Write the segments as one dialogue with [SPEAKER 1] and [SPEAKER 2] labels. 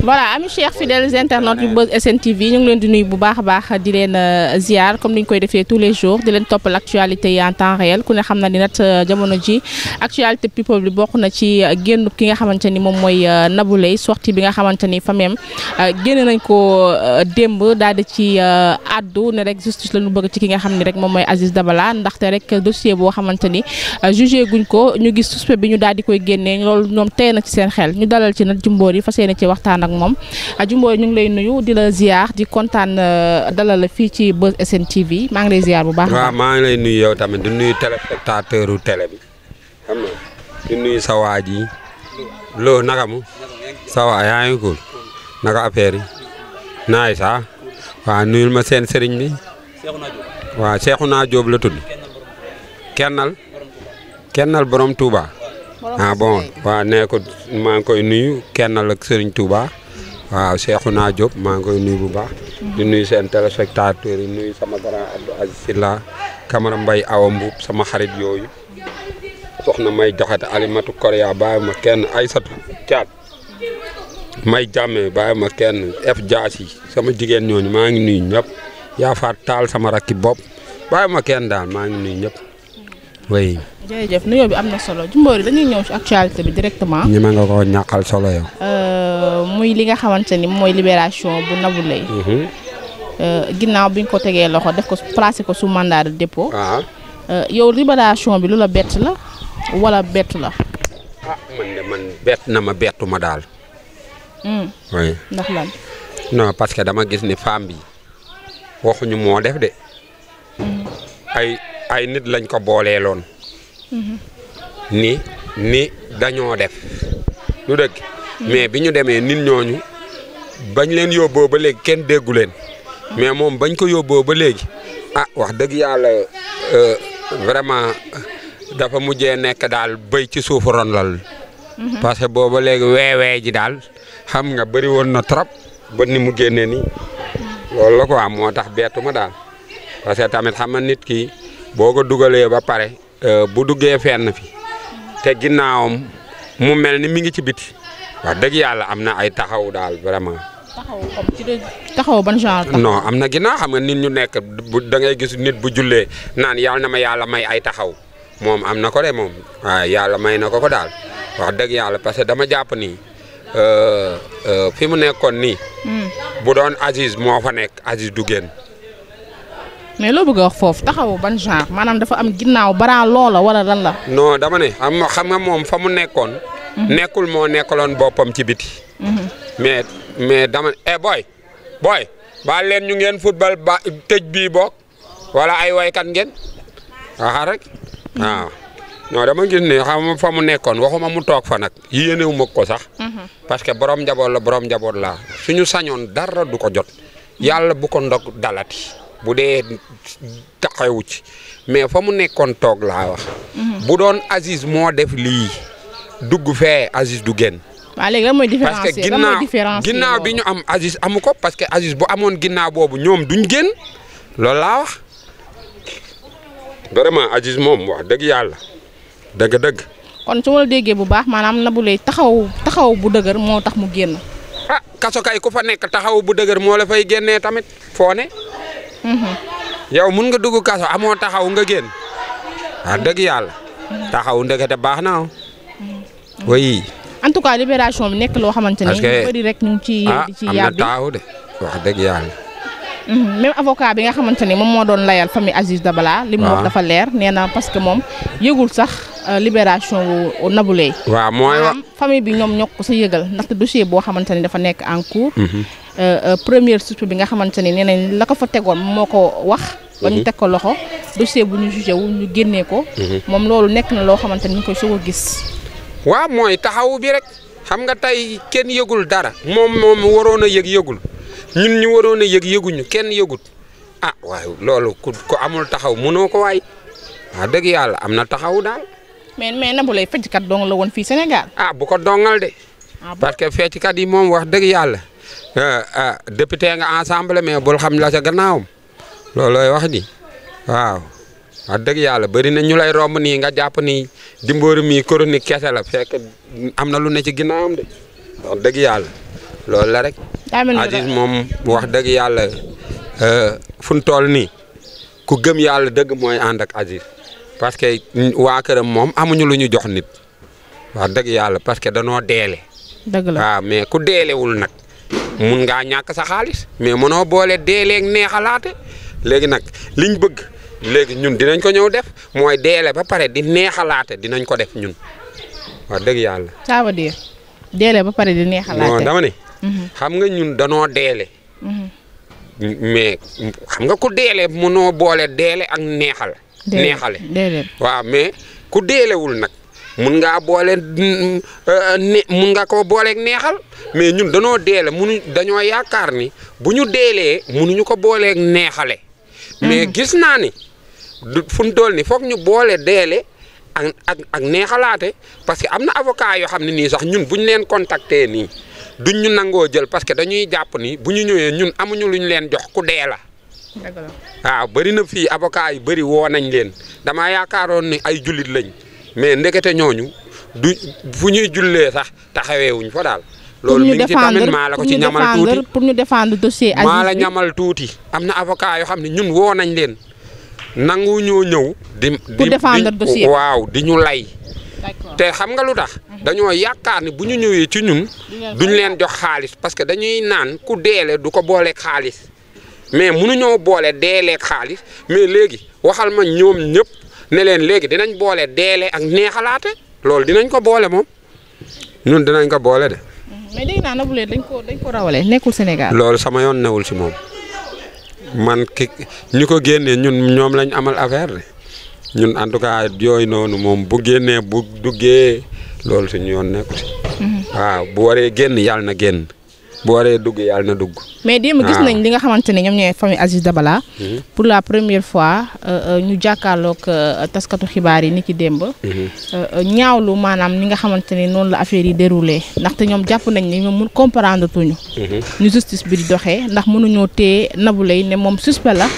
[SPEAKER 1] voilà ami chers fidèles internautes yu Buzz SN TV ñu ngi leen di nuyu bu baax a baax di leen ziar comme ni ñu koy defee tous les jours di leen topp l'actualité yi en temps réel ku ne xam na ni nag jamono ji actualité people bi bokk na ci génn ki nga xamante ni moom mooy Nabou Leye sortie bi nga xamante ni famem génn nañ ko démb daal di ci addu ne rek justice la ñu bëgg ci ki nga xam ni rek moom mooy Aziz Dabala ndaxte rek dossier boo xamante ni jugé guñ ko ñu gis suspect bi ñu daal di koy génnee loolu ñoom tey na ci seen xel ñu dalal ci nag Jumboor yi fas yéene ci waxtaan ak moom Jumboor ñu ngi lay nuyu di la ziar di kontaan dalal la fii ci Buzz SN TV maa ngi lay ziar bu baax.
[SPEAKER 2] waaw maa ngi lay nuyu yow tamit di nuyu téléspectateur u télé bi xam nga di nuyu sa waa ji loo naka mu sa waa yaa ngi cool naka affaire yi naay sax waaw nuyul ma seen sëriñ bi waaw Cheikhouna Diop la tudd kennal borom Touba ah bon waaw nee ko maa ngi koy nuyu kennal ak sëriñ Touba waaw Cheikhouna Diop maa ngi koy nuyu bu baax di nuyu seen téléspectateurs yi nuyu sama grand Abdou Aziz Silla Camara Mbaye Awa Mbuub sama xarit yooyu soxna may joxate alimatu Korea bàyyi ma kenn Aysatu Caat may jàmme bàyyi ma kenn F Jaas yi sama jigéen ñooñu maa ngi nuyu ñëpp yaa faat taal sama rakki bopp bàyyi ma kenn daal maa ngi nuyu ñëpp oui.
[SPEAKER 1] jërëjëf nuyoo bi am na solo Jumboor yi dañuy ñëw ci actualité bi directement.
[SPEAKER 2] ñi ma nga ko ñàkkal solo yow.
[SPEAKER 1] muy li nga xamante ni mooy libération bu Nabou Leye. ginnaaw bi ñu ko tegee loxo def ko placé ko sous mandat de dépôt. yow libération bi lu la bett la wala bettu la.
[SPEAKER 2] ah man bett na ma bettu ma daal. oui.
[SPEAKER 1] ndax lan.
[SPEAKER 2] non parce que dama gis ni femme bi waxuñu moo def de. ay nit lañ ko booleeloon. ni dañoo def. lu dëgg. mais bi ñu demee nit ñooñu bañ leen yóbboo ba léegi kenn déggu leen. mais moom bañ ko yóbboo ba léegi ah wax dëgg yàlla vraiment dafa mujjee nekk daal bëy ci suufu ronlal. parce que booba léegi weewee ji daal xam nga bëri woon na trop ba ni mu génnee nii loolu la quoi moo tax bettu ma daal parce que tamit xam nga nit ki boo ko dugalee ba pare bu duggee fenn fi te ginnaawam mu mel ni mi ngi ci biti wax dëgg yàlla am na ay taxaw daal vraiment.
[SPEAKER 1] taxaw ban genre.
[SPEAKER 2] non am na ginnaaw xam nga nit ñu nekk da ngay gis nit bu jullee naan yàlla na ma yàlla may ay taxaw moom am na ko de moom waaw yàlla may na ko daal wax dëgg yàlla parce que dama jàpp ni fi mu nekkoon nii. bu doon Aziz moo fa nekk Aziz du génn.
[SPEAKER 1] mais loo bëgg a wax foofu taxawu ban genre maanaam dafa am ginnaaw bara loola wala lan la.
[SPEAKER 2] non dama ne xam nga moom fa mu nekkoon. nekkul moo nekkaloon boppam ci biti. mais dama booy baal leen ñu ngeen football ba tëj bii boog wala ay waykat ngeen waxa rek waaw non dama gis ne xam fa mu nekkoon waxuma mu toog fa nag yéenewu ma ko sax. parce que borom njaboot la suñu sañoon dara du ko jot yàlla bu ko ndog dalati bu dee taxawu ci mais fa mu nekkoon toog laa wax. bu doon Aziz moo def lii dugg fee Aziz du génn.
[SPEAKER 1] waaw léegi lan mooy différence
[SPEAKER 2] parce que ginnaaw bi ñu am Aziz amu ko parce que Aziz bu amoon ginnaaw boobu ñoom duñ génn loolu laa wax vraiment Aziz moom wax dëgg yàlla dëgg.
[SPEAKER 1] kon su ma la déggee bu baax maanaam Nabou Leye taxaw bu dëgër moo tax mu génn.
[SPEAKER 2] ah kaso kay ku fa nekk taxaw bu dëgër moo la fay génnee tamit foo ne. yow mun nga dugg kaso amoo taxaw nga génn wax dëgg yàlla taxaw ndekete baax na oui.
[SPEAKER 1] en tout cas libération bi nekk loo xamante ni.
[SPEAKER 2] parce que
[SPEAKER 1] ñu bëri rek ñu ngi ci
[SPEAKER 2] am na taaw de wax dëgg yàlla.
[SPEAKER 1] même avocat bi nga xamante ni moom moo doon layal famille Aziz Dabala. li mu wax dafa leer nee na parce que moom yëgul sax libération wu Nabou Leye.
[SPEAKER 2] waaw mooy wax
[SPEAKER 1] famille bi ñoom ñoo ko sa yëgal ndaxte dossier boo xamante ni dafa nekk en cours. première suspect bi nga xamante ni nee nañ la ko fa tegoon moo ko wax. ba ñu teg ko loxo dossier bu ñu jugé wu ñu génnee ko. moom loolu nekk na loo xamante ni ñu koy soog a gis.
[SPEAKER 2] waaw mooy taxawu bi rek xam nga tey kenn yëgul dara moom waroon a yëgul ñun ñu waroon a yëguñu kenn yëgut ah waaye loolu ku amul taxaw mënoo ko waay wax dëgg yàlla am na taxawu daal.
[SPEAKER 1] mais Nabou Leye fecckat dong la woon fii Sénégal.
[SPEAKER 2] ah bu ko dongal de. parce que fecckat yi moom wax dëgg yàlla député nga ensemble mais bul xam la ca gannaawam loolooy wax ji waaw. wax dëgg yàlla bëri na ñu lay romb nii nga jàpp ni Jimbori mi chronique kese la fekk am na lu ne ci ginnaawam de wax dëgg yàlla loolu la rek. Aziz moom wax dëgg yàlla fu mu toll nii ku gëm yàlla dëgg mooy ànd ak Aziz parce que waa këram moom amuñu lu ñu jox nit wax dëgg yàlla parce que danoo deele.
[SPEAKER 1] dëgg la
[SPEAKER 2] waaw mais ku deelewul nag mun ngaa ñàkk sa xaalis mais mënoo boole deeleeg neexalaate léegi nag liñ bëgg léegi ñun dinañ ko ñëw def mooy deele ba pare di neexalaate dinañ ko def ñun wax dëgg yàlla.
[SPEAKER 1] ça veut dire deele ba pare di neexalaate.
[SPEAKER 2] non dama ne. xam nga ñun danoo deele. mais xam nga ku deele mënoo boole deele ak neexal. neexale waaw mais ku deelewul nag. mun ngaa boole mun nga ko booleeg neexal mais ñun danoo deele dañoo yaakaar ni bu ñu deelee munuñu ko booleeg neexale. mais gis naa ni fu mu toll ni foog ñu boole deele ak neexalaate parce que am na avocat yoo xam ne nii sax ñun bu ñu leen contacter nii duñ ñu nangoo jël parce que dañuy jàpp ni bu ñu ñëwee ñun amuñu lu ñu leen jox ku dee la. waaw bëri na fii avocat yu bëri woo nañ leen damaa yaakaaroon ni ay jullit lañ. mais ndekete ñooñu du fu ñuy jullee sax taxaweewuñ fa daal. loolu mi ngi ci tamit maa la ko ci ñamal tuuti
[SPEAKER 1] pour ñu défendre dossier Aziz
[SPEAKER 2] maa la ñamal tuuti. am na avocat yoo xam ne ñun woo nañ leen nangu ñoo ñëw.
[SPEAKER 1] pour défendre dossier
[SPEAKER 2] waaw di ñu lay. te xam nga lu tax. dañoo yaakaar ni bu ñu ñëwee ci ñun. duñ leen jox xaalis parce que dañuy naan ku deele du ko booleeg xaalis mais mënuñoo boole deeleeg xaalis mais léegi waxal ma ñoom ñëpp. ne leen léegi dinañ boole deele ak neexalaate loolu dinañ ko boole moom ñun dinañ ko boole de.
[SPEAKER 1] mais dégg naa Nabou Leye dañ ko rawale nekkul Sénégal.
[SPEAKER 2] loolu sama yoon newul si moom man ñu ko génnee ñoom lañ amal affaire de ñun en tout cas yooyu noonu moom bu génnee bu duggee loolu suñu yoon nekku si. waaw bu waree génn yàlla na génn bu waree dugg yàlla na dugg. mais
[SPEAKER 1] démb gis nañ li nga xamante ne ñoom ñooy famille Aziz Dabala. pour la première fois ñu jàkkaarloog taskatu xibaar yi ni ki démb. ñaawlu maanaam ni nga xamante ne noonu la affaire yi déroulé ndaxte ñoom jàpp nañ ni ñoom comprendre tuñu. ñu justice bi di doxee ndax mënuñoo téye Nabou Leye ne moom suspect la.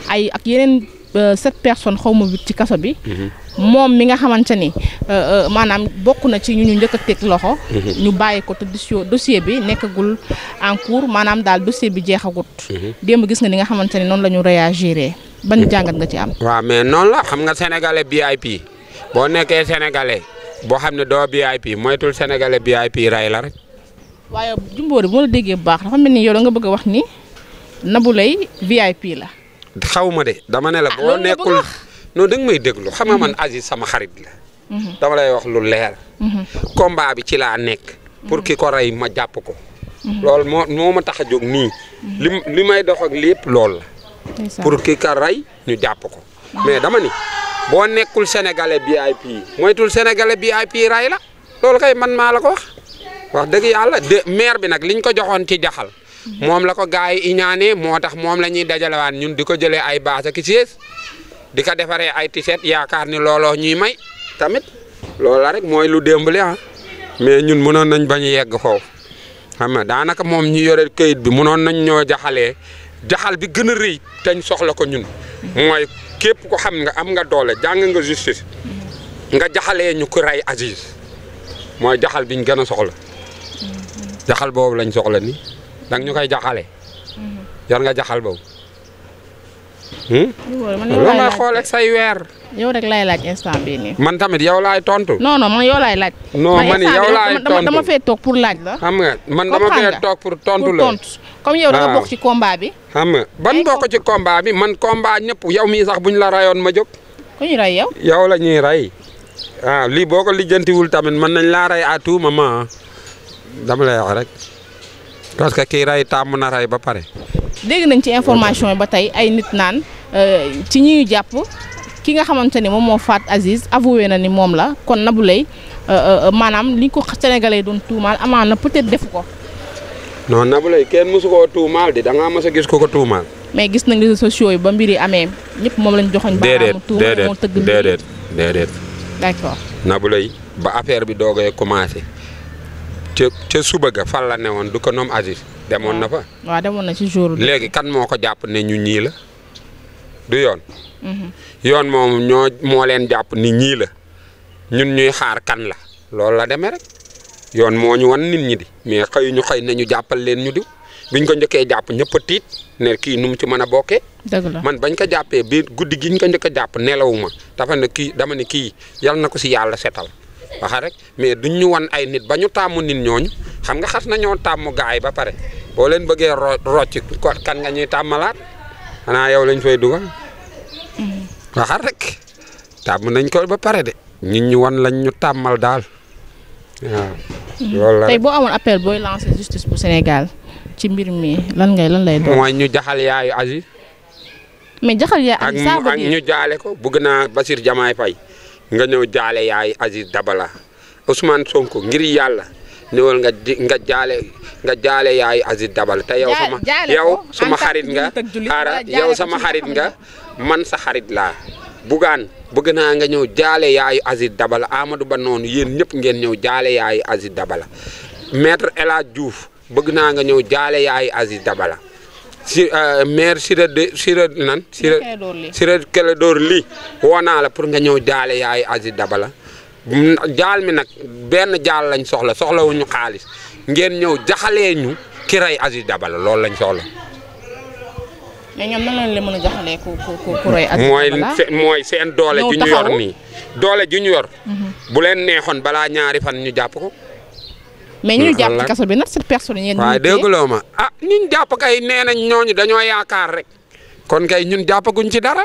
[SPEAKER 1] ay ak yeneen 7 personnes xaw ma 8 ci kaso bi. moom mi nga xamante ni maanaam bokk na ci ñu njëkk a teg loxo. ñu bàyyi ko te dossier bi nekkagul en cours maanaam daal dossier bi jeexagut. démb gis nga ni nga xamante ni noonu la ñu réagiré ban jàngat nga ci am.
[SPEAKER 2] waaw mais noonu la xam nga sénégalais VIP boo nekkee sénégalais boo xam ne doo VIP moytul sénégalais VIP ray la rek.
[SPEAKER 1] waaye Jimbori bu ma la déggee bu baax dafa mel ni yow da nga bëgg a wax ni Nabou Leye VIP la.
[SPEAKER 2] xaw ma de dama ne la boo nekkul. non da nga may déglu xam nga man Aziz sama xarit la. dama lay wax lu leer. combat bi ci laa nekk. pour ki ko rey ma jàpp ko. loolu moo ma tax a jóg nii. li may dox ak lépp loolu la. pour ki ko rey ñu jàpp ko. mais dama ni boo nekkul sénégalais VIP moytul sénégalais VIP rey la loolu kay man maa la ko wax dëgg yàlla maire bi nag liñ ko joxoon ci jaxal. moom la ko gars yi iñaanee moo tax moom la ñuy dajalewaat ñun di ko jëlee ay bâche ak siège di ko defaree ay tiset yaakaar ni looloo ñuy may tamit loolu la rek mooy lu démbali mais ñun mënoon nañ bañ a yegg foofu xam nga daanaka moom ñu yore këyit bi mënoon nañ ñoo jaxalee jaxal bi gën a rëy tañ soxla ko ñun mooy képp ko xam nga am nga doole jàng nga justice nga jaxalee ñu ko rey Aziz mooy jaxal biñ gën a soxla jaxal boobu lañ soxla ni dang ñu koy jaxalee yor nga jaxal boobu. loo may xool ak say weer.
[SPEAKER 1] yow rek laay laaj instant bii nii.
[SPEAKER 2] man tamit yow laay tontu.
[SPEAKER 1] non man yow laay laaj.
[SPEAKER 2] non man yow laay tontu
[SPEAKER 1] dama fee toog pour laaj la.
[SPEAKER 2] xam nga man dama fee toog pour tontu la.
[SPEAKER 1] comme yow da nga bokk ci combat bi.
[SPEAKER 2] xam nga ban bokk ci combat bi man combat ñëpp yow mii sax buñ la rayoon ma jóg.
[SPEAKER 1] ku ñu ray yow.
[SPEAKER 2] yow la ñuy ray waaw lii boo ko lijjantiwul tamit mën nañ laa ray à tout moment dama lay wax rek parce que kii ray tàmm na ray ba pare.
[SPEAKER 1] dégg nañ ci information yi ba tey ay nit naan ci ñi ñu jàpp ki nga xamante ni moom moo faat Aziz avoué na ni moom la kon Nabou Leye maanaam li ko sénégalais doon tuumaal amaan na peut-être defu ko.
[SPEAKER 2] non Nabou Leye kenn mësu koo tuumaal di da ngaa mës a gis ko ko tuumaal.
[SPEAKER 1] mais gis nañ réseaux sociaux yi ba mbir yi amee ñëpp moom lañ joxoñ baaraamu tuuma moo tëgg
[SPEAKER 2] déedéet
[SPEAKER 1] d'accord
[SPEAKER 2] Nabou Leye ba affaire bi doogee commencé ca suba ga fan la newoon du ko noom Aziz demoon na fa.
[SPEAKER 1] waaw demoon na ci jour
[SPEAKER 2] léegi kan moo ko jàpp ne ñu ñii la du yoon. yoon moom moo leen jàpp ni ñii la ñun ñuy xaar kan la loolu la demee rek yoon moo ñu wan nit ñi di mais xëy nañu jàppal leen ñu diw biñ ko njëkkee jàpp ñëpp a tiit ne kii nu mu ci mën a bokkee.
[SPEAKER 1] dëgg la
[SPEAKER 2] man bañ ko jàppee bi guddi giñ ko njëkk a jàpp nelawuma dafa ne kii dama ne kii yal na ko si yàlla setal waxa rek mais duñ ñu wan ay nit ba ñu tàmm nit ñooñu xam nga xas nañoo tàmm gaay ba pare boo leen bëggee rocc kan nga ñuy tàmmalaat xanaa yow lañ fay dugal. waxa rek tàmm nañ ko ba pare de nit ñi wan lañ ñu tàmmal daal waaw. loolu la
[SPEAKER 1] tey boo amoon appel booy lancer justice bu Sénégal ci mbir mi lan lay doon.
[SPEAKER 2] mooy ñu jaxal yaayu Aziz.
[SPEAKER 1] mais jaxal yaayu Aziz ça veut dire
[SPEAKER 2] ak ñu jaale ko bëgg naa Bassirou Diomaye Faye nga ñëw jaale yaayu Aziz Dabala Ousmane Sonko ngir yàlla ñëwal nga jaale yaayu Aziz Dabala te yow suma xarit nga xaaral yow sama xarit nga man sa xarit laa bugaan bëgg naa nga ñëw jaale yaayu Aziz Dabala Amadou Ba noonu yéen ñëpp ngeen ñëw jaale yaayu Aziz Dabala maître El Hadj Diouf bëgg naa nga ñëw jaale yaayu Aziz Dabala maire Siré Kéledor li woo naa la pour nga ñëw jaale yaayu Aziz Dabala jaal mi nag benn jaal lañ soxlawuñu xaalis ngeen ñëw jaxalee ñu ki rey Aziz Dabala loolu lañ soxla.
[SPEAKER 1] mais ñoom nan lañ leen mën a jaxalee ku rey Aziz Dabala
[SPEAKER 2] mooy seen doole ju ñu yor nii doole ju ñu yor. bu leen neexoon balaa ñaari fan ñu jàpp ko.
[SPEAKER 1] mais ñu jàpp ci kaso bi nag cette personne yéen
[SPEAKER 2] waaye déggloo ma ñun jàpp kay nee nañ ñooñu dañoo yaakaar rek kon kay ñun jàppaguñ ci dara.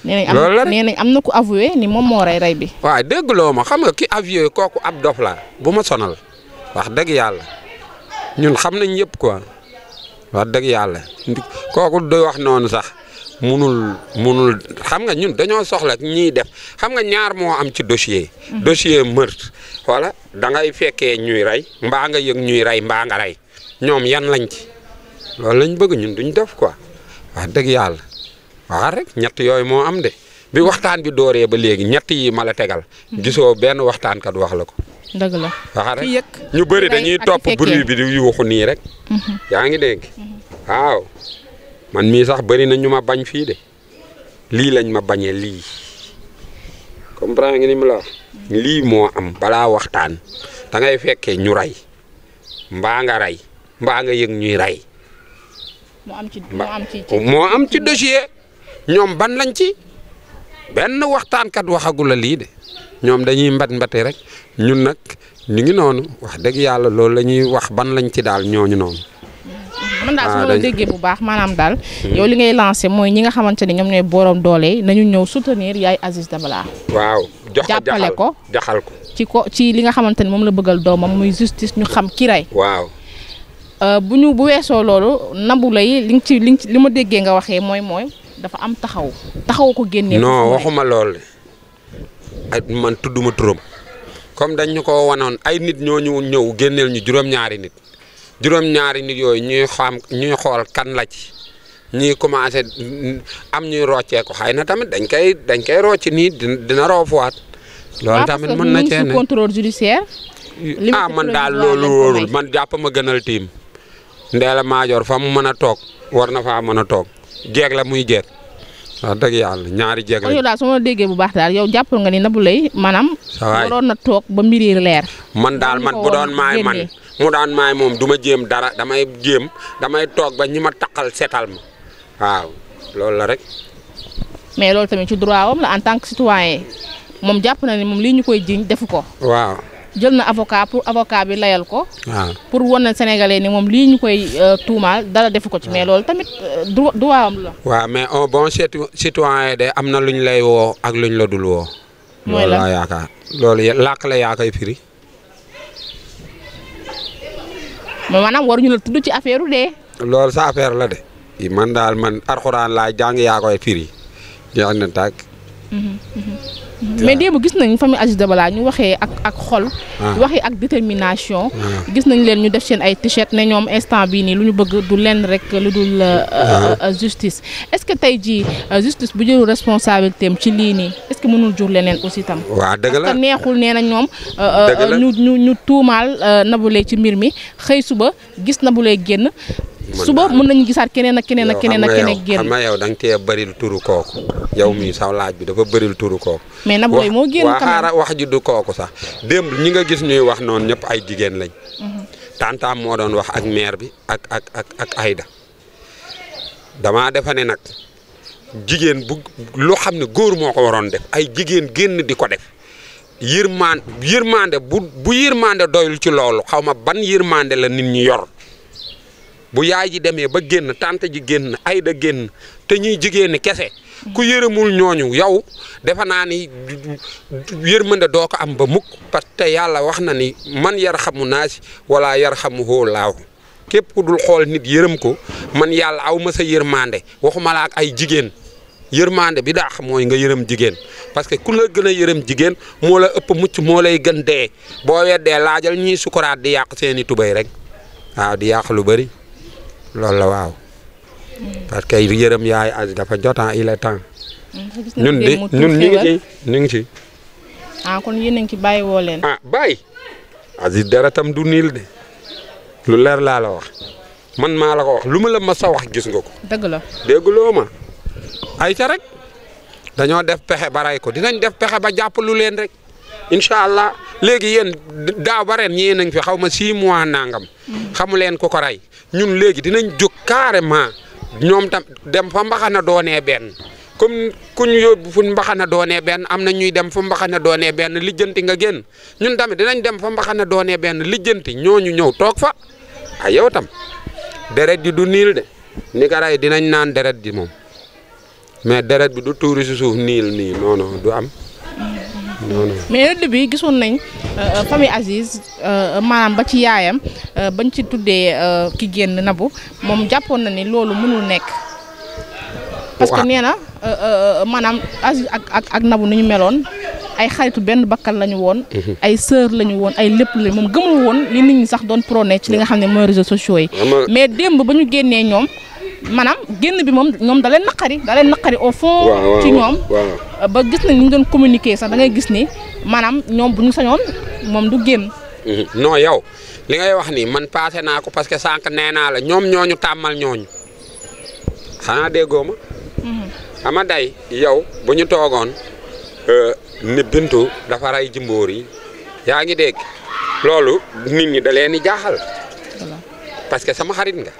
[SPEAKER 1] nee nañ am na ku avoué ni moom moo rey bi.
[SPEAKER 2] waaye déggloo ma xam nga ki avoué kooku ab dof la bu ma sonal wax dëgg yàlla ñun xam nañ yëpp quoi wax dëgg yàlla kooku doy wax noonu sax munul xam nga ñun dañoo soxla ñiy def xam nga ñaar moo am ci dossier. dossier meurtre wala da ngay fekkee ñuy rey mbaa nga yëg ñuy rey mbaa nga rey ñoom yan lañ ci loolu lañ bëgg ñun duñ def quoi wax dëgg yàlla wax rek ñett yooyu moo am de bi waxtaan bi dooree ba léegi ñett yi ma la tegal. gisoo benn waxtaankat wax la ko.
[SPEAKER 1] dëgg la
[SPEAKER 2] wax rek ñu bëri dañuy topp bruit bi di yuuxu nii rek. yaa ngi dégg waaw. man mii sax bëri na ñu ma bañ fii de lii lañ ma bañee lii comprendre nga ni mu la wax lii moo am balaa waxtaan da ngay fekkee ñu rey mbaa nga rey mbaa nga yëg ñuy rey. moo am ci dossier ñoom ban lañ ci benn waxtaankat waxagul la lii de ñoom dañuy mbati rek ñun nag ñu ngi noonu wax dëgg yàlla loolu la ñuy wax ban lañ ci daal ñooñu noonu.
[SPEAKER 1] man daal su ma la déggee bu baax maanaam daal yow li ngay lancé mooy ñi nga xamante ne ñoom ñooy borom doole nañu ñëw soutenir yaay Aziz Dabala.
[SPEAKER 2] waaw
[SPEAKER 1] jàppale ko
[SPEAKER 2] jaxal ko
[SPEAKER 1] ci li nga xamante ne moom la bëggal doomam muy justice ñu xam ki rey.
[SPEAKER 2] waaw.
[SPEAKER 1] bu weesoo loolu Nabou Leye li ma déggee nga waxee mooy dafa am taxaw ko génnee.
[SPEAKER 2] non waxuma lool ay man tudduma turam comme dañ ñu ko wanoon ay nit ñooñu ñëw génneel ñu juróom-ñaari nit yooyu ñuy xool kan la ci ñuy commencé am ñuy roccee ko xëy na tamit dañ koy rocc nii dina roofuwaat. loolu tamit mën na cee ne
[SPEAKER 1] contrôle judiciaire.
[SPEAKER 2] man daal loolu wóorul man jàpp ma gënal tiim Ndella Madior fa mu mën a toog war na faa mën a toog jeeg la muy jeeg wax dëgg yàlla ñaari jeeg la.
[SPEAKER 1] yow daal su ma déggee bu baax daal yow jàppal nga ni Nabou Leye maanaam. waroon na toog ba mbir yi leer.
[SPEAKER 2] man daal man bu doon maay man. mu daan maay moom du ma jéem dara damay toog ba ñi ma taqal seetal ma waaw loolu la rek.
[SPEAKER 1] mais loolu tamit ci droit am la en tant que citoyen moom jàpp na ni moom lii ñu koy jiñ defu ko.
[SPEAKER 2] waaw
[SPEAKER 1] jël na avocat pour avocat bi layal ko.
[SPEAKER 2] waaw
[SPEAKER 1] pour wan na Sénégalais ni moom lii ñu koy tuumaal dara defu ko ci mais loolu tamit droit am la.
[SPEAKER 2] waaw mais un bon citoyen de am na luñ lay woo ak luñ la dul woo.
[SPEAKER 1] mooy la
[SPEAKER 2] loolu laa yaakaar loolu làkk la yaa koy firi.
[SPEAKER 1] mais maanaam waruñu la tudd ci affaire de.
[SPEAKER 2] loolu sa affaire la de man daal man arxuraan laa jàng yaa koy firi jeex na tàkk.
[SPEAKER 1] mais démb gis nañ famille Aziz Dabala ñu waxee ak xol. waxee ak détermination. gis nañ leen ñu def seen ay t-shirt ne ñoom instant bii nii lu ñu bëgg du lenn rek lu dul justice est-ce que tey jii justice bu jëlu responsabilité am ci lii nii est-ce que mënul jur leneen aussi tam.
[SPEAKER 2] waaw dëgg la
[SPEAKER 1] parce que neexul nee na ñoom. ñu tuumaal Nabou Leye ci mbir mi xëy suba gis Nabou Leye génn suba mën nañu gisaat keneen ak keneen ak keneen ak keneen génn.
[SPEAKER 2] xam nga yow da nga cee bëril turu kooku yow mii saw laaj bi dafa bëril turu kooku.
[SPEAKER 1] mais Nabou Leye moo génn
[SPEAKER 2] waa xaaral wax ji du kooku sax démb ñi nga gis ñuy wax noonu ñëpp ay jigéen lañ. tantaam moo doon wax ak maire bi ak Aïda damaa defa ne nag jigéen bu loo xam ne góor moo ko waroon def ay jigéen génn di ko def yërmande bu yërmande doyul ci loolu xaw ma ban yërmande la nit ñi yor bu yaay ji demee ba génn tante ji génn Aïda génn te ñuy jigéen ñi kese ku yërëmul ñooñu yow defe naa ni yërmande doo ko am ba mukk parce que yàlla wax na ni man yarxamu naasi wala yarxamuhu laahu képp ku dul xool nit yërëm ko man yàlla aw ma sa yërmande waxuma la ak ay jigéen yërmande bi daax mooy nga yërëm jigéen parce que ku la gën a yërëm jigéen moo la ëpp mucc moo lay gën dee boo weddee laajal ñiy sukuraat di yàq seeni tubéy rek waaw di yàq lu bëri loolu la waaw parce que yërëm yaay Aziz dafa jotaan il est temps ñun ñu ngi ci
[SPEAKER 1] ah kon yéen a ngi ci bàyyi woo leen
[SPEAKER 2] ah bàyyi Aziz deretam du niil de lu leer laa la wax man maa la ko wax lu ma la ma sa wax gis nga ko
[SPEAKER 1] dëgg la
[SPEAKER 2] dégguloo ma ay ca rek dañoo def pexe ba rey ko dinañ def pexe ba jàpp lu leen rek incha allah léegi yéen daaw ba ren ñii nañ fi xaw ma 6 mois nangam xamu leen ku ko rey ñun léegi dinañ jóg carrément ñoom tam dem fa mbaxana doonee benn comme ku ñu yóbbu fu mbaxana doonee benn am na ñuy dem fu mbaxana doonee benn lijjanti nga génn ñun tamit dinañ dem fa mbaxana doonee benn lijjanti ñooñu ñëw toog fa ay yow tam deret ji du niil de ni ka rey dinañ naan deret ji moom mais deret bi du tuuri si suuf niil nii non non du am non non.
[SPEAKER 1] mais rëdd bi gisoon nañ famille Aziz maanaam ba ci yaayam bañ ci tuddee ki génn Nabou moom jàppoon na ni loolu mënul nekk. parce que nee na maanaam Aziz ak Nabou ni ñu meloon ay xaritu benn bakkan lañu woon. ay sœur lañu woon ay lépp la moom gëmul woon li nit ñi sax doon prôné ci li nga xam ne mooy réseaux sociaux yi. mais démb ba ñu génnee ñoom. maanaam génn bi moom ñoom da leen naqari au fond. ci ñoom ba gis nañ ñu doon communiquer sax da ngay gis ni maanaam ñoom bu ñu sañoon moom du génn.
[SPEAKER 2] non yow li ngay wax nii man passé naa ko parce que sànq nee naa la ñoom ñooñu tàmmal ñooñu xanaa déggoo ma. ama day yow bu ñu toogoon ni Bintu dafa rey Jimbóor yi yaa ngi dégg loolu nit ñi da leen di jaaxal parce que sama xarit nga.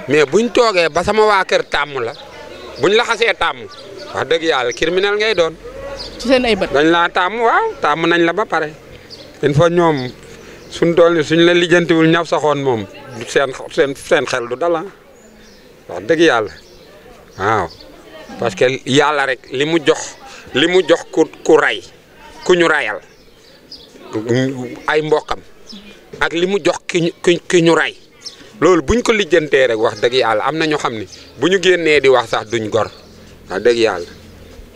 [SPEAKER 2] mais buñ toogee ba sama waa kër tàmm la buñ la xasee tàmm wax dëgg yàlla criminel ngay doon.
[SPEAKER 1] ci seen ay bët.
[SPEAKER 2] dañ laa tàmm waaw tàmm nañ la ba pare. il faut ñoom suñ tool ni suñ la lijjantiwul ñaf saxoon moom seen xel du dala wax dëgg yàlla waaw. parce que yàlla rek li mu jox ku rey ku ñu rayal ay mbokkam ak li mu jox ki ñu rey. loolu buñ ko lijjantee rek wax dëgg yàlla am na ñoo xam ne bu ñu génnee di wax sax duñ gor wax dëgg yàlla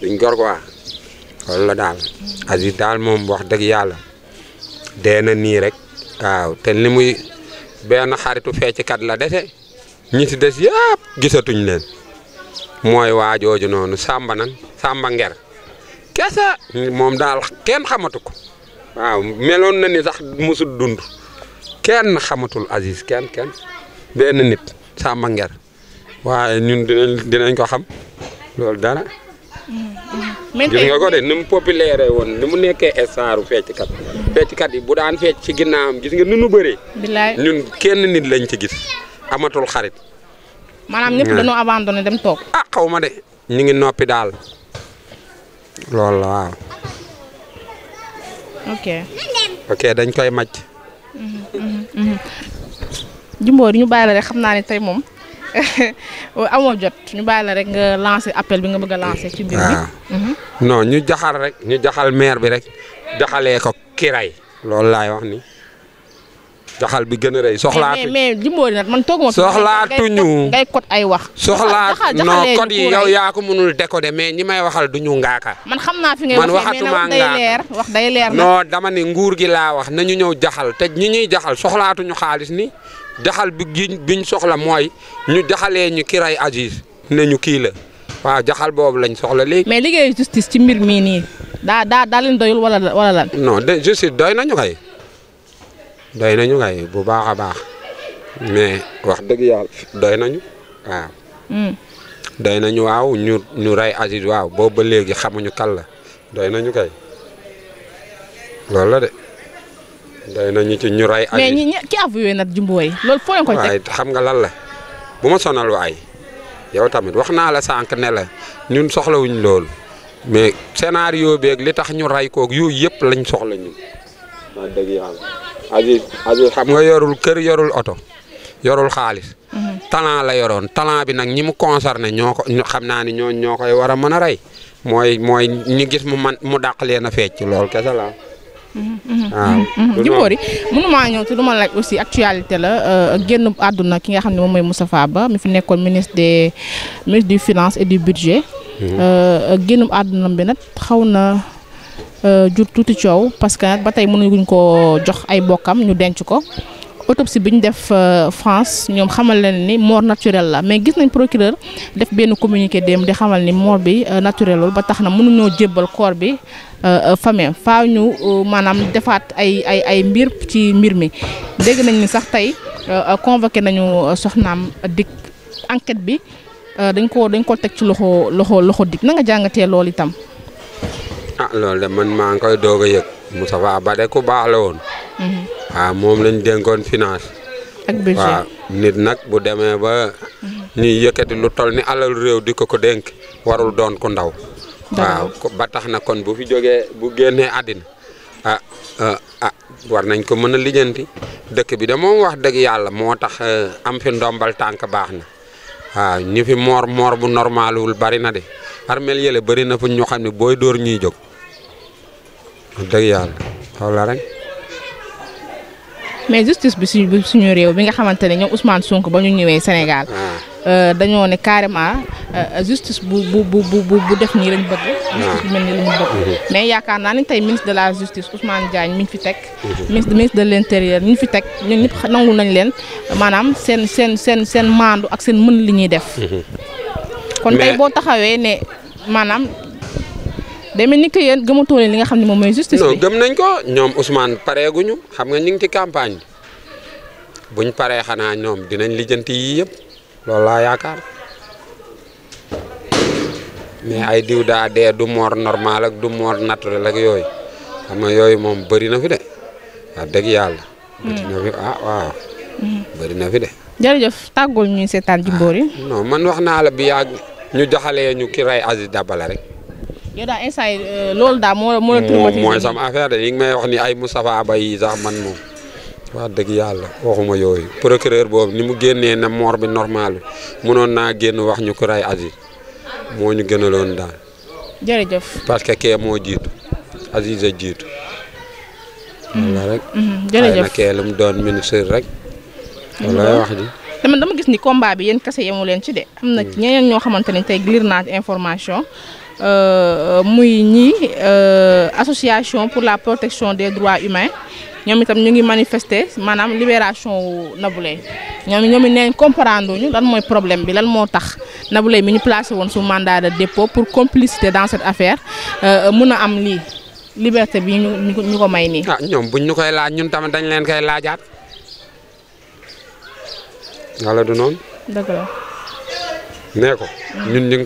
[SPEAKER 2] duñ gor quoi loolu la daal. Aziz daal moom wax dëgg yàlla dee na nii rek waaw te li muy benn xaritu fecckat la dese ñi ci des yëpp gisatuñ leen mooy waajooju noonu Samba Nger kese moom daal kenn xamatu ko waaw meloon na ni sax musul dund kenn xamatul Aziz kenn benn nit Samba Nger waaye ñun dinañ ko xam loolu dara. gis nga ko de ni mu populaire woon ni mu nekkee staru fecckat yi bu daan fecc ci ginnaawam gis nga nu nu bëree.
[SPEAKER 1] bilaay
[SPEAKER 2] ñun kenn nit lañ ci gis amatul xarit.
[SPEAKER 1] maanaam ñëpp dañoo abandonné dem toog.
[SPEAKER 2] ah xaw ma de ñu ngi noppi daal loolu la waaw. ok dañ koy màcc.
[SPEAKER 1] Jimbóor ñu bàyyi la rek xam naa ne tey moom amoo jot ñu bàyyi la rek nga lancé appel bi nga bëgg a lancé. ci biir bi
[SPEAKER 2] non ñu jaxal maire bi rek jaxalee ko kiray loolu laay wax ni jaxal bi gën a rëy soxlaatu.
[SPEAKER 1] mais Jimbóor nag man tooguma.
[SPEAKER 2] soxlaatuñu
[SPEAKER 1] ngay code ay wax.
[SPEAKER 2] non code yi yow yaa ko mënul décoder mais ñi may waxal duñu ngaaka.
[SPEAKER 1] man xam naa fi ngay
[SPEAKER 2] man waxatuma ngaaka
[SPEAKER 1] wax day leer
[SPEAKER 2] non dama ne nguur gi laa wax nañu ñëw jaxal te ñi ñuy jaxal soxlaatuñu xaalis ni jaxal biñ soxla mooy ñu jaxalee ñu ki rey Aziz ne ñu kii la waaw jaxal boobu lañ soxla léegi.
[SPEAKER 1] mais liggéeyu justice ci mbir mii nii daa leen doyul wala lan.
[SPEAKER 2] non de justice doy nañu kay bu baax a baax mais wax dëgg yàlla doy nañu waaw. doy nañu waaw ñu rey Aziz waaw boobu ba léegi xamuñu kan la doy nañu kay loolu la de doy nañu ci ñu rey. Aziz
[SPEAKER 1] mais ñi ki avoué nag Jimbori loolu foo leen ko teg.
[SPEAKER 2] waaye xam nga lan la bu ma sonal waay yow tamit wax naa la sànq ne la ñun soxlawuñ loolu mais scénario beeg li tax ñu rey koog yooyu yëpp lañ soxla ñun. wax dëgg yàlla Aziz xam nga yorul kër yorul oto yorul xaalis. talent la yoroon talent bi nag ñi mu concerné ñoo ko xam naa ni ñoo koy war a mën a rey mooy ñu gis mu dàq leen a fecc loolu kese la. waaw
[SPEAKER 1] Jimbori mënumaa ñëw te du ma laaj aussi actualité la génn àdduna ki nga xam ne moom mooy Moustapha Ba mi fi nekkoon ministre du finance et du budget. génn àdduna bi nag xaw na jur tuuti coow parce que nag ba tey mënuñu ko jox ay bokkam ñu denc ko. autopsie bi ñu def France ñoom xamal leen ni mort naturelle la mais gis nañ procureur def benn communiqué dem di xamal ni mort bi naturelle ba tax na mënuñoo jébbal corps bi famille faaw ñu maanaam defaat ay mbir ci mbir mi. dégg nañ ni sax tey convoqué nañu soxnaam dik enquête bi dañ ko teg ci loxo dik na nga jàngatee loolu itam.
[SPEAKER 2] loolu de man maa ngi koy doog a yëg Moustapha Ba de ku baax la woon. waaw moom lañ dénkoon finance.
[SPEAKER 1] ak budget
[SPEAKER 2] waaw nit nag bu demee ba ñuy yëkkati lu toll ni alal réew di ko dénk warul doon ku ndaw. waaw ba tax na kon bu fi jógee bu génnee àddina war nañ ko mën a lijjanti dëkk bi de moom wax dëgg yàlla moo tax am fi ndombal tànk baax na waaw ñu fi moor bu normalwul bari na de armel yële bari na fu ñu xam ne booy dóor ñuy jóg wax dëgg yàlla xaw la rek.
[SPEAKER 1] mais justice bi suñu réew bi nga xamante ne ñoom Ousmane Sonko ba ñu ñëwee Sénégal dañoo ne carrément justice bu def nii lañ bëgg. justice bu mel nii lañ bëgg. mais yaakaar naa ni tey ministre de la justice Ousmane Diagne mi ñu fi teg. ministre de l' intérieur ñu fi teg ñun ñëpp nangu nañ leen maanaam seen maandu ak seen mën li ñuy def. kon tey boo taxawee ne maanaam. day mel ni que yéen gëmatoo leen li nga xam ne moom mooy justice bi.
[SPEAKER 2] non gëm nañ ko ñoom Ousmane pareeguñu xam nga ñu ngi ci campagne bi buñ paree xanaa ñoom dinañ lijjanti yii yëpp loolu laa yaakaar mais ay diw daa dee du mort normal ak du mort naturel ak yooyu xam nga yooyu moom bëri na fi de wax dëgg yàlla. bëri na fi waaw. bëri na fi de.
[SPEAKER 1] jërëjëf tàggool ñuy seetaan Jimbori.
[SPEAKER 2] non man wax naa la bi yàgg ñu joxalee ñu ki rey Aziz Dabala rek.
[SPEAKER 1] yow daal instant yi loolu daal moo la traumatisé
[SPEAKER 2] mooy sama affaire de yi ngi may wax ni ay Moustapha Ba yi sax man moom wax dëgg yàlla waxuma yooyu procureur boobu ni mu génnee na mort bi normal bi mënoon naa génn wax ñu ko rey Aziz moo ñu gënaloon daal.
[SPEAKER 1] jërëjëf.
[SPEAKER 2] parce que kee moo jiitu Aziz a jiitu. wala rek.
[SPEAKER 1] jërëjëf
[SPEAKER 2] xëy na kee lu mu doon ministre rek. wala wax ji.
[SPEAKER 1] dama gis ni combat bi yéen kese yemu leen ci de am na ñeneen ñoo xamante ne tey lire naa information. muy ñii association pour la protection des droits humains ñoom itam ñu ngi manifester maanaam libération wu Nabou Leye ñoom it neen comprendre ñu lan mooy problème bi lan moo tax Nabou Leye mi ñu placé woon sous mandat de dépôt pour complicité dans cette affaire mun a am lii liberté bi ñu ko may nii.
[SPEAKER 2] ñoom buñ ñu koy laaj ñun tamit dañ leen koy laajaat wala du noonu.
[SPEAKER 1] dëgg la.
[SPEAKER 2] nee ko ñun ñu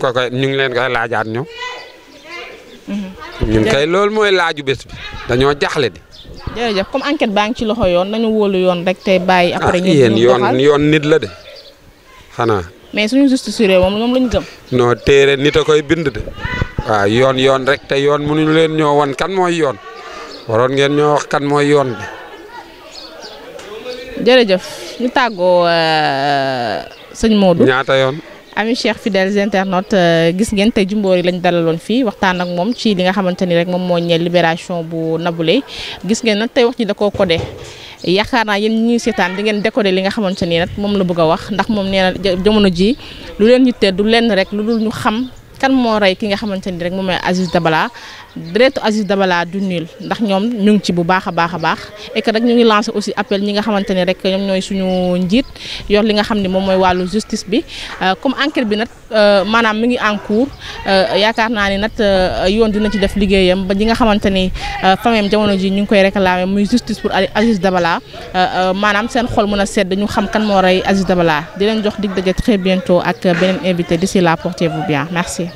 [SPEAKER 2] ngi leen koy laajaat ñoom. ñun kay loolu mooy laaju bés bi dañoo jaxle di.
[SPEAKER 1] jërëjëf comme enquête baa ngi ci loxo yoon nañu wóolu yoon rek tey bàyyi. après ñu
[SPEAKER 2] yoon nit la de xanaa.
[SPEAKER 1] mais suñu justice réew moom lañu gëm.
[SPEAKER 2] non téere nit a koy bind de. waaw yoon rek te yoon mënuñu leen ñoo wan kan mooy yoon waroon ngeen ñoo wax kan mooy yoon bi.
[SPEAKER 1] jërëjëf ñu tàggoo sëñ Modou.
[SPEAKER 2] ñaata yoon.
[SPEAKER 1] ami chers fidèles internautes gis ngeen tey Jimbori lañ dalaloon fii waxtaan ak moom ci li nga xamante ni rek moom moo ñeel libération bu Nabou Leye gis ngeen nag tey wax ji da koo codé yaakaar naa yéen ñuy seetaan di ngeen décoder li nga xamante ni nag moom la bëgg a wax ndax moom nee na jamono ji lu leen yittee du lenn rek lu dul ñu xam kan moo rey ki nga xamante ni rek moom mooy Aziz Dabala deretu Aziz Dabala du nul ndax ñoom ñu ngi ci bu baax a baax a baax et que rek ñu ngi lancé aussi appel ñi nga xamante ni rek ñoom ñooy suñu njiit yor li nga xam ne moom mooy wàllu justice bi comme enquête bi nag maanaam mi ngi en cours yaakaar naa ni nag yoon dina ci def liggéeyam ba ñi nga xamante ni famille jamono ji ñu ngi koy réclamer muy justice pour Aziz Dabala maanaam seen xol mën a sedd ñu xam kan moo rey Aziz Dabala di leen jox dig daje très bientôt ak beneen invité d'ici là portez-vous bien merci.